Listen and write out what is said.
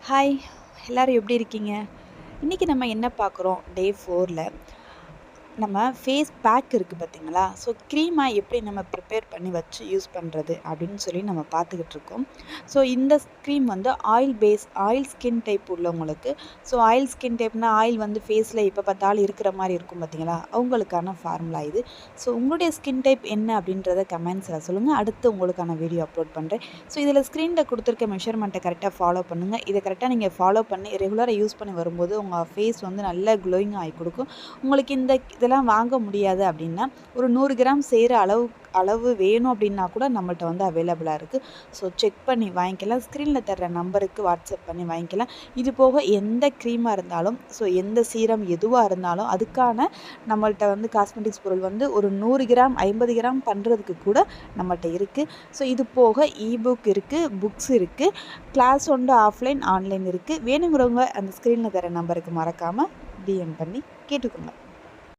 Hi! எல்லாரும் எப்படி இருக்கீங்க? இன்னைக்கு நம்ம என்ன பார்க்குறோம், டே 4ல நம்ம ஃபேஸ் பேக் இருக்குது பார்த்தீங்களா? ஸோ க்ரீமா எப்படி நம்ம ப்ரிப்பேர் பண்ணி வச்சு யூஸ் பண்ணுறது அப்படின்னு சொல்லி நம்ம பார்த்துக்கிட்டு இருக்கோம். ஸோ இந்த க்ரீம் வந்து ஆயில் ஸ்கின் டைப் உள்ளவங்களுக்கு. ஸோ ஆயில் ஸ்கின் டைப்னா ஆயில் வந்து ஃபேஸில் எப்போ பார்த்தாலும் இருக்கிற மாதிரி இருக்கும் பார்த்தீங்களா? அவங்களுக்கான ஃபார்முலா இது. ஸோ உங்களுடைய ஸ்கின் டைப் என்ன அப்படின்றத கமெண்ட்ஸில் சொல்லுங்கள். அடுத்து உங்களுக்கான வீடியோ அப்லோட் பண்ணுறேன். ஸோ இதில் ஸ்க்ரீனில் கொடுத்துருக்க மெஷர்மெண்ட்டை கரெக்டாக ஃபாலோ பண்ணுங்கள். இதை கரெக்டாக நீங்கள் ஃபாலோ பண்ணி ரெகுலராக யூஸ் பண்ணி வரும்போது உங்கள் ஃபேஸ் வந்து நல்ல க்ளோயிங் ஆகி கொடுக்கும். உங்களுக்கு இதெல்லாம் வாங்க முடியாது அப்படின்னா, ஒரு 100 கிராம் செய்கிற அளவு வேணும் அப்படின்னா கூட நம்மள்ட்ட வந்து அவைலபிளாக இருக்குது. ஸோ செக் பண்ணி வாங்கிக்கலாம். ஸ்க்ரீனில் தர்ற நம்பருக்கு வாட்ஸ்அப் பண்ணி வாங்கிக்கலாம். இது போக எந்த க்ரீமாக இருந்தாலும், ஸோ எந்த சீரம் எதுவாக இருந்தாலும் அதுக்கான நம்மள்ட்ட வந்து காஸ்மெட்டிக்ஸ் பொருள் வந்து ஒரு 100 கிராம் 50 கிராம் பண்ணுறதுக்கு கூட நம்மள்ட்ட இருக்குது. ஸோ இது போக புக் இருக்குது, புக்ஸ் இருக்குது, கிளாஸ் வந்து ஆஃப்லைன் ஆன்லைன் இருக்குது. வேணுங்கிறவங்க அந்த ஸ்க்ரீனில் தர நம்பருக்கு மறக்காமல் டிஎம் பண்ணி கேட்டுக்கோங்க.